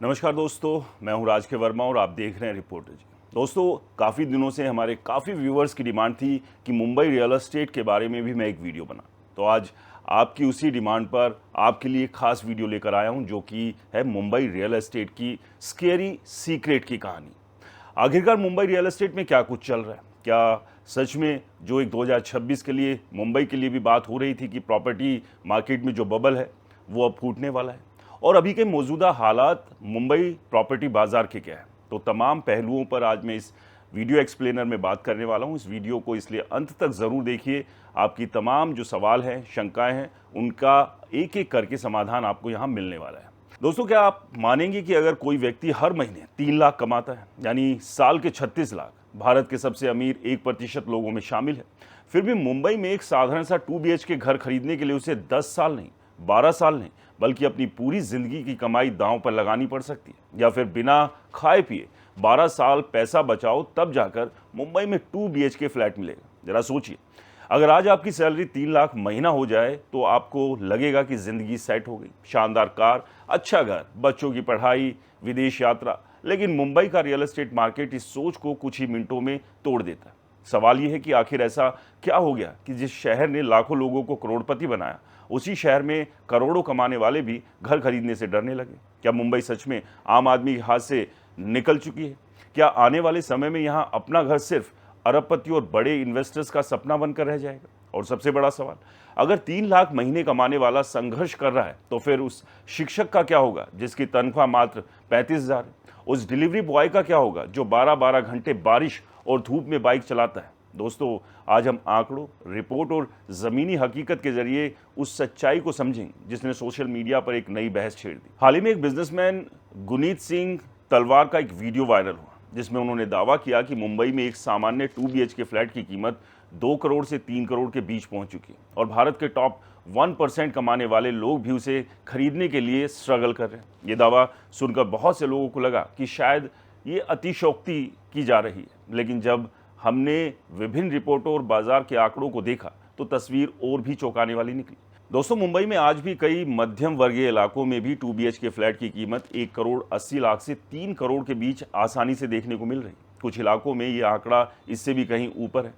नमस्कार दोस्तों, मैं हूं राज के वर्मा और आप देख रहे हैं रिपोर्टर जी। दोस्तों, काफ़ी दिनों से हमारे काफ़ी व्यूअर्स की डिमांड थी कि मुंबई रियल एस्टेट के बारे में भी मैं एक वीडियो बना। तो आज आपकी उसी डिमांड पर आपके लिए खास वीडियो लेकर आया हूं, जो कि है मुंबई रियल एस्टेट की स्केरी सीक्रेट की कहानी। आखिरकार मुंबई रियल एस्टेट में क्या कुछ चल रहा है? क्या सच में जो एक 2026 के लिए मुंबई के लिए भी बात हो रही थी कि प्रॉपर्टी मार्केट में जो बबल है वो अब फूटने वाला है? और अभी के मौजूदा हालात मुंबई प्रॉपर्टी बाजार के क्या है? तो तमाम पहलुओं पर आज मैं इस वीडियो एक्सप्लेनर में बात करने वाला हूं। इस वीडियो को इसलिए अंत तक ज़रूर देखिए। आपकी तमाम जो सवाल हैं, शंकाएं हैं, उनका एक एक करके समाधान आपको यहाँ मिलने वाला है। दोस्तों, क्या आप मानेंगे कि अगर कोई व्यक्ति हर महीने 3 लाख कमाता है, यानी साल के 36 लाख, भारत के सबसे अमीर 1% लोगों में शामिल है, फिर भी मुंबई में एक साधारण सा 2 BHK घर खरीदने के लिए उसे 10 साल नहीं, 12 साल नहीं, बल्कि अपनी पूरी जिंदगी की कमाई दांव पर लगानी पड़ सकती है? या फिर बिना खाए पिए 12 साल पैसा बचाओ, तब जाकर मुंबई में 2 BHK फ्लैट मिलेगा? जरा सोचिए, अगर आज आपकी सैलरी 3 लाख महीना हो जाए तो आपको लगेगा कि जिंदगी सेट हो गई। शानदार कार, अच्छा घर, बच्चों की पढ़ाई, विदेश यात्रा। लेकिन मुंबई का रियल एस्टेट मार्केट इस सोच को कुछ ही मिनटों में तोड़ देता है। सवाल यह है कि आखिर ऐसा क्या हो गया कि जिस शहर ने लाखों लोगों को करोड़पति बनाया, उसी शहर में करोड़ों कमाने वाले भी घर खरीदने से डरने लगे? क्या मुंबई सच में आम आदमी के हाथ से निकल चुकी है? क्या आने वाले समय में यहाँ अपना घर सिर्फ अरबपति और बड़े इन्वेस्टर्स का सपना बनकर रह जाएगा? और सबसे बड़ा सवाल, अगर 3 लाख महीने कमाने वाला संघर्ष कर रहा है, तो फिर उस शिक्षक का क्या होगा जिसकी तनख्वाह मात्र 35,000 है? उस डिलीवरी बॉय का क्या होगा जो 12-12 घंटे बारिश और धूप में बाइक चलाता है? दोस्तों, आज हम आंकड़ों, रिपोर्ट और ज़मीनी हकीकत के जरिए उस सच्चाई को समझेंगे जिसने सोशल मीडिया पर एक नई बहस छेड़ दी। हाल ही में एक बिजनेसमैन गुनीत सिंह तलवार का एक वीडियो वायरल हुआ, जिसमें उन्होंने दावा किया कि मुंबई में एक सामान्य 2 BHK फ्लैट की कीमत 2 करोड़ से 3 करोड़ के बीच पहुंच चुकी है और भारत के टॉप 1% कमाने वाले लोग भी उसे खरीदने के लिए स्ट्रगल कर रहे हैं। ये दावा सुनकर बहुत से लोगों को लगा कि शायद ये अतिशयोक्ति की जा रही है, लेकिन जब हमने विभिन्न रिपोर्टों और बाजार के आंकड़ों को देखा तो तस्वीर और भी चौंकाने वाली निकली। दोस्तों, मुंबई में आज भी कई मध्यम वर्गीय इलाकों में भी 2 BHK फ्लैट की कीमत 1 करोड़ 80 लाख से 3 करोड़ के बीच आसानी से देखने को मिल रही। कुछ इलाकों में ये आंकड़ा इससे भी कहीं ऊपर है।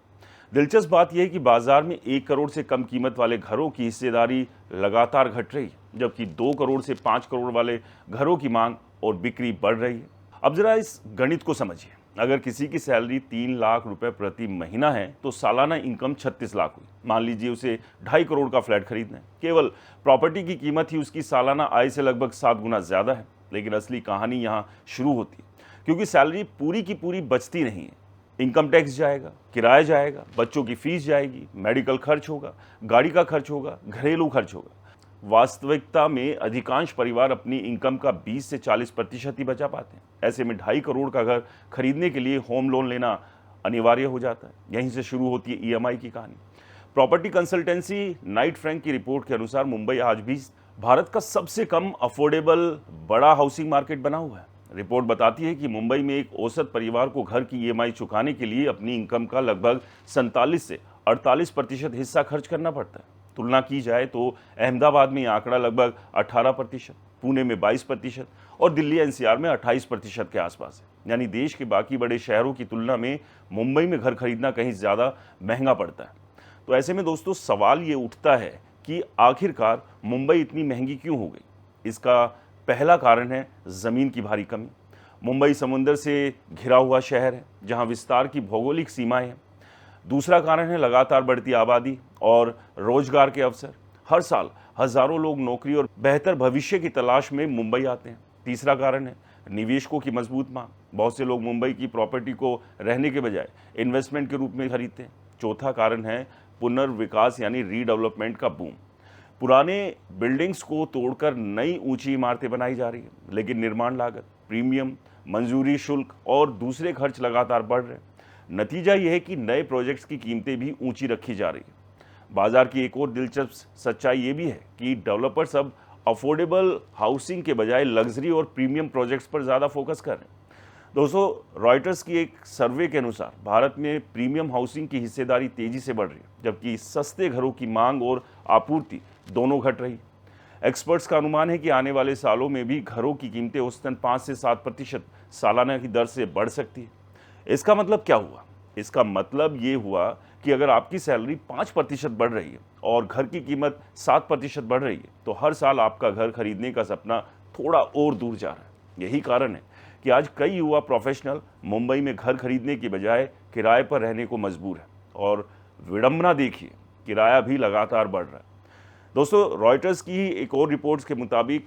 दिलचस्प बात यह है कि बाजार में 1 करोड़ से कम कीमत वाले घरों की हिस्सेदारी लगातार घट रही है, जबकि 2 करोड़ से 5 करोड़ वाले घरों की मांग और बिक्री बढ़ रही है। अब जरा इस गणित को समझिए। अगर किसी की सैलरी 3 लाख रुपए प्रति महीना है तो सालाना इनकम 36 लाख हुई। मान लीजिए उसे 2.5 करोड़ का फ्लैट खरीदना है। केवल प्रॉपर्टी की कीमत ही उसकी सालाना आय से लगभग 7 गुना ज़्यादा है। लेकिन असली कहानी यहाँ शुरू होती है, क्योंकि सैलरी पूरी की पूरी बचती नहीं है। इनकम टैक्स जाएगा, किराया जाएगा, बच्चों की फीस जाएगी, मेडिकल खर्च होगा, गाड़ी का खर्च होगा, घरेलू खर्च होगा। वास्तविकता में अधिकांश परिवार अपनी इनकम का 20 से 40% ही बचा पाते हैं। ऐसे में 2.5 करोड़ का घर खरीदने के लिए होम लोन लेना अनिवार्य हो जाता है। यहीं से शुरू होती है EMI की कहानी। प्रॉपर्टी कंसल्टेंसी नाइट फ्रैंक की रिपोर्ट के अनुसार मुंबई आज भी भारत का सबसे कम अफोर्डेबल बड़ा हाउसिंग मार्केट बना हुआ है। रिपोर्ट बताती है कि मुंबई में एक औसत परिवार को घर की EMI चुकाने के लिए अपनी इनकम का लगभग 47 से 48% हिस्सा खर्च करना पड़ता है। तुलना की जाए तो अहमदाबाद में यह आंकड़ा लगभग 18%, पुणे में 22% और दिल्ली NCR में 28% के आसपास है। यानी देश के बाकी बड़े शहरों की तुलना में मुंबई में घर खरीदना कहीं ज़्यादा महंगा पड़ता है। तो ऐसे में दोस्तों, सवाल ये उठता है कि आखिरकार मुंबई इतनी महंगी क्यों हो गई? इसका पहला कारण है ज़मीन की भारी कमी। मुंबई समुंदर से घिरा हुआ शहर है, जहाँ विस्तार की भौगोलिक सीमाएं हैं। दूसरा कारण है लगातार बढ़ती आबादी और रोजगार के अवसर। हर साल हजारों लोग नौकरी और बेहतर भविष्य की तलाश में मुंबई आते हैं। तीसरा कारण है निवेशकों की मजबूत मांग। बहुत से लोग मुंबई की प्रॉपर्टी को रहने के बजाय इन्वेस्टमेंट के रूप में खरीदते हैं। चौथा कारण है पुनर्विकास यानी रीडेवलपमेंट का बूम। पुराने बिल्डिंग्स को तोड़कर नई ऊंची इमारतें बनाई जा रही है, लेकिन निर्माण लागत, प्रीमियम, मंजूरी शुल्क और दूसरे खर्च लगातार बढ़ रहे हैं। नतीजा यह है कि नए प्रोजेक्ट्स की कीमतें भी ऊंची रखी जा रही है। बाजार की एक और दिलचस्प सच्चाई ये भी है कि डेवलपर्स अब अफोर्डेबल हाउसिंग के बजाय लग्जरी और प्रीमियम प्रोजेक्ट्स पर ज़्यादा फोकस कर रहे हैं। दोस्तों, रॉयटर्स की एक सर्वे के अनुसार भारत में प्रीमियम हाउसिंग की हिस्सेदारी तेजी से बढ़ रही है, जबकि सस्ते घरों की मांग और आपूर्ति दोनों घट रही है। एक्सपर्ट्स का अनुमान है कि आने वाले सालों में भी घरों की कीमतें औसतन 5 से 7% सालाना की दर से बढ़ सकती है। इसका मतलब क्या हुआ? इसका मतलब ये हुआ कि अगर आपकी सैलरी 5% बढ़ रही है और घर की कीमत 7% बढ़ रही है, तो हर साल आपका घर खरीदने का सपना थोड़ा और दूर जा रहा है। यही कारण है कि आज कई युवा प्रोफेशनल मुंबई में घर खरीदने की बजाय किराए पर रहने को मजबूर है। और विडंबना देखिए, किराया भी लगातार बढ़ रहा है। दोस्तों, रॉयटर्स की ही एक और रिपोर्ट्स के मुताबिक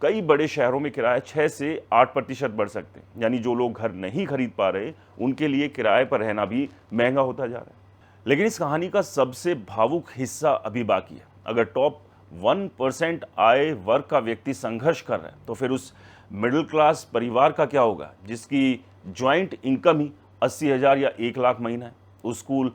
कई बड़े शहरों में किराए 6 से 8% बढ़ सकते हैं। यानी जो लोग घर नहीं खरीद पा रहे, उनके लिए किराए पर रहना भी महंगा होता जा रहा है। लेकिन इस कहानी का सबसे भावुक हिस्सा अभी बाकी है। अगर टॉप 1% आय वर्ग का व्यक्ति संघर्ष कर रहा है, तो फिर उस मिडिल क्लास परिवार का क्या होगा जिसकी ज्वाइंट इनकम ही 80,000 या 1 लाख महीना है? उस स्कूल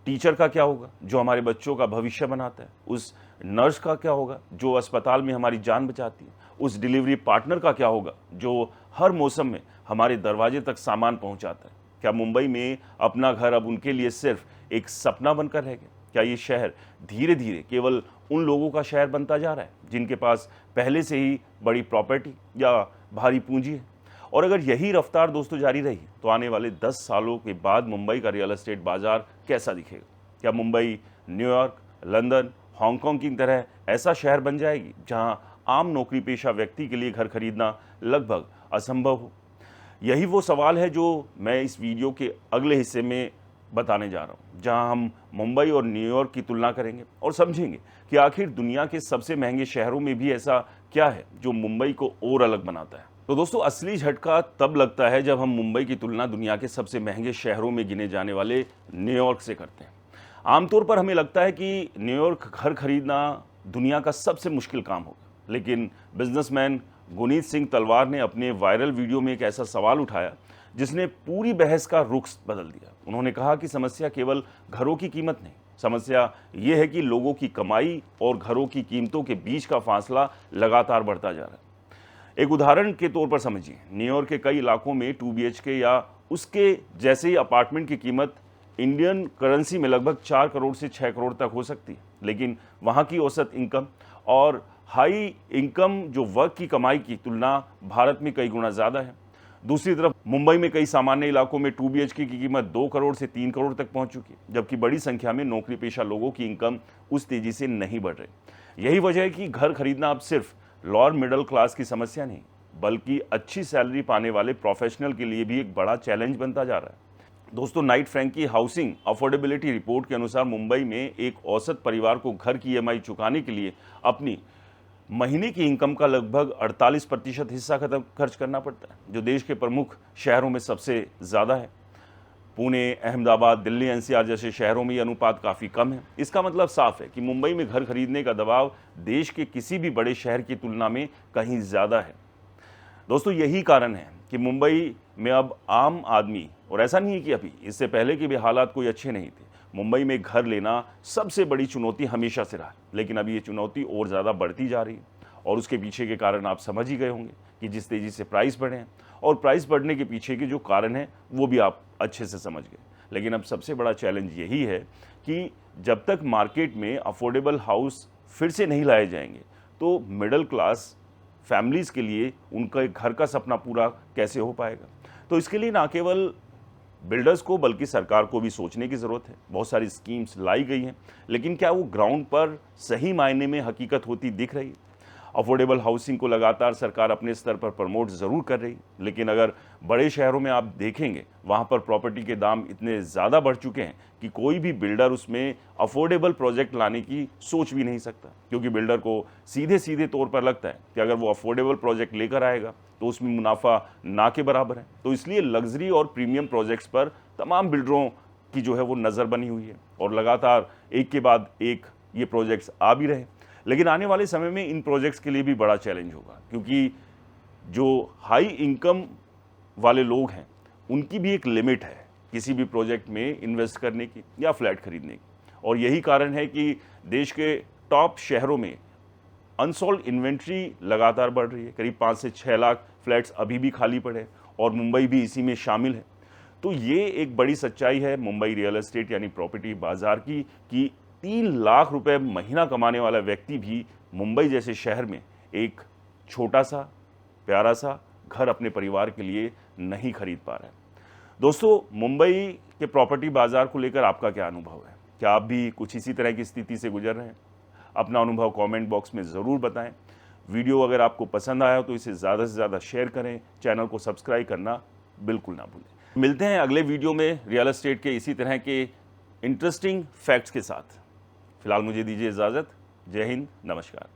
टीचर का क्या होगा जो हमारे बच्चों का भविष्य बनाता है? उस नर्स का क्या होगा जो अस्पताल में हमारी जान बचाती है? उस डिलीवरी पार्टनर का क्या होगा जो हर मौसम में हमारे दरवाजे तक सामान पहुंचाता है? क्या मुंबई में अपना घर अब उनके लिए सिर्फ एक सपना बनकर रह गया? क्या ये शहर धीरे धीरे केवल उन लोगों का शहर बनता जा रहा है जिनके पास पहले से ही बड़ी प्रॉपर्टी या भारी पूंजी है? और अगर यही रफ्तार दोस्तों जारी रही, तो आने वाले 10 सालों के बाद मुंबई का रियल एस्टेट बाजार कैसा दिखेगा? क्या मुंबई न्यूयॉर्क, लंदन, हांगकांग की तरह ऐसा शहर बन जाएगी जहां आम नौकरी पेशा व्यक्ति के लिए घर खरीदना लगभग असंभव हो? यही वो सवाल है जो मैं इस वीडियो के अगले हिस्से में बताने जा रहा हूँ, जहां हम मुंबई और न्यूयॉर्क की तुलना करेंगे और समझेंगे कि आखिर दुनिया के सबसे महंगे शहरों में भी ऐसा क्या है जो मुंबई को और अलग बनाता है। तो दोस्तों, असली झटका तब लगता है जब हम मुंबई की तुलना दुनिया के सबसे महंगे शहरों में गिने जाने वाले न्यूयॉर्क से करते हैं। आमतौर पर हमें लगता है कि न्यूयॉर्क घर खरीदना दुनिया का सबसे मुश्किल काम होगा, लेकिन बिजनेसमैन गुनीत सिंह तलवार ने अपने वायरल वीडियो में एक ऐसा सवाल उठाया जिसने पूरी बहस का रुख बदल दिया। उन्होंने कहा कि समस्या केवल घरों की कीमत नहीं, समस्या ये है कि लोगों की कमाई और घरों की कीमतों के बीच का फासला लगातार बढ़ता जा रहा है। एक उदाहरण के तौर पर समझिए, न्यूयॉर्क के कई इलाकों में 2 BHK या उसके जैसे ही अपार्टमेंट की कीमत इंडियन करेंसी में लगभग 4 करोड़ से 6 करोड़ तक हो सकती है, लेकिन वहाँ की औसत इनकम और हाई इनकम जो वर्ग की कमाई की तुलना भारत में कई गुना ज़्यादा है। दूसरी तरफ मुंबई में कई सामान्य इलाकों में 2 BHK की कीमत 2 करोड़ से 3 करोड़ तक पहुंच चुकी है, जबकि बड़ी संख्या में नौकरी पेशा लोगों की इनकम उस तेजी से नहीं बढ़ रही। यही वजह है कि घर खरीदना अब सिर्फ लोअर मिडिल क्लास की समस्या नहीं, बल्कि अच्छी सैलरी पाने वाले प्रोफेशनल के लिए भी एक बड़ा चैलेंज बनता जा रहा है। दोस्तों, नाइट फ्रैंक की हाउसिंग अफोर्डेबिलिटी रिपोर्ट के अनुसार मुंबई में एक औसत परिवार को घर की EMI चुकाने के लिए अपनी महीने की इनकम का लगभग 48% हिस्सा खर्च करना पड़ता है, जो देश के प्रमुख शहरों में सबसे ज़्यादा है। पुणे, अहमदाबाद, दिल्ली, NCR जैसे शहरों में ये अनुपात काफ़ी कम है। इसका मतलब साफ है कि मुंबई में घर खरीदने का दबाव देश के किसी भी बड़े शहर की तुलना में कहीं ज़्यादा है। दोस्तों, यही कारण है कि मुंबई में अब आम आदमी, और ऐसा नहीं है कि अभी, इससे पहले के भी हालात कोई अच्छे नहीं थे, मुंबई में घर लेना सबसे बड़ी चुनौती हमेशा से रहा, लेकिन अभी ये चुनौती और ज़्यादा बढ़ती जा रही है। और उसके पीछे के कारण आप समझ ही गए होंगे कि जिस तेज़ी से प्राइस बढ़े हैं, और प्राइस बढ़ने के पीछे के जो कारण हैं वो भी आप अच्छे से समझ गए। लेकिन अब सबसे बड़ा चैलेंज यही है कि जब तक मार्केट में अफोर्डेबल हाउस फिर से नहीं लाए जाएंगे, तो मिडिल क्लास फैमिलीज़ के लिए उनका एक घर का सपना पूरा कैसे हो पाएगा। तो इसके लिए ना केवल बिल्डर्स को बल्कि सरकार को भी सोचने की ज़रूरत है। बहुत सारी स्कीम्स लाई गई हैं, लेकिन क्या वो ग्राउंड पर सही मायने में हकीकत होती दिख रही है? अफोर्डेबल हाउसिंग को लगातार सरकार अपने स्तर पर प्रमोट ज़रूर कर रही, लेकिन अगर बड़े शहरों में आप देखेंगे, वहाँ पर प्रॉपर्टी के दाम इतने ज़्यादा बढ़ चुके हैं कि कोई भी बिल्डर उसमें अफोर्डेबल प्रोजेक्ट लाने की सोच भी नहीं सकता, क्योंकि बिल्डर को सीधे सीधे तौर पर लगता है कि अगर वो अफोर्डेबल प्रोजेक्ट लेकर आएगा तो उसमें मुनाफा ना के बराबर है। तो इसलिए लग्जरी और प्रीमियम प्रोजेक्ट्स पर तमाम बिल्डरों की जो है वो नज़र बनी हुई है, और लगातार एक के बाद एक ये प्रोजेक्ट्स आ भी रहे। लेकिन आने वाले समय में इन प्रोजेक्ट्स के लिए भी बड़ा चैलेंज होगा, क्योंकि जो हाई इनकम वाले लोग हैं उनकी भी एक लिमिट है किसी भी प्रोजेक्ट में इन्वेस्ट करने की या फ्लैट खरीदने की। और यही कारण है कि देश के टॉप शहरों में अनसोल्ड इन्वेंट्री लगातार बढ़ रही है। करीब 5 से 6 लाख फ्लैट्स अभी भी खाली पड़े, और मुंबई भी इसी में शामिल है। तो ये एक बड़ी सच्चाई है मुंबई रियल एस्टेट यानी प्रॉपर्टी बाजार की, कि 3 लाख रुपए महीना कमाने वाला व्यक्ति भी मुंबई जैसे शहर में एक छोटा सा प्यारा सा घर अपने परिवार के लिए नहीं खरीद पा रहे हैं। दोस्तों, मुंबई के प्रॉपर्टी बाजार को लेकर आपका क्या अनुभव है? क्या आप भी कुछ इसी तरह की स्थिति से गुजर रहे हैं? अपना अनुभव कमेंट बॉक्स में ज़रूर बताएं। वीडियो अगर आपको पसंद आया तो इसे ज़्यादा से ज़्यादा शेयर करें, चैनल को सब्सक्राइब करना बिल्कुल ना भूलें। मिलते हैं अगले वीडियो में रियल एस्टेट के इसी तरह के इंटरेस्टिंग फैक्ट्स के साथ। फिलहाल मुझे दीजिए इजाज़त। जय हिंद, नमस्कार।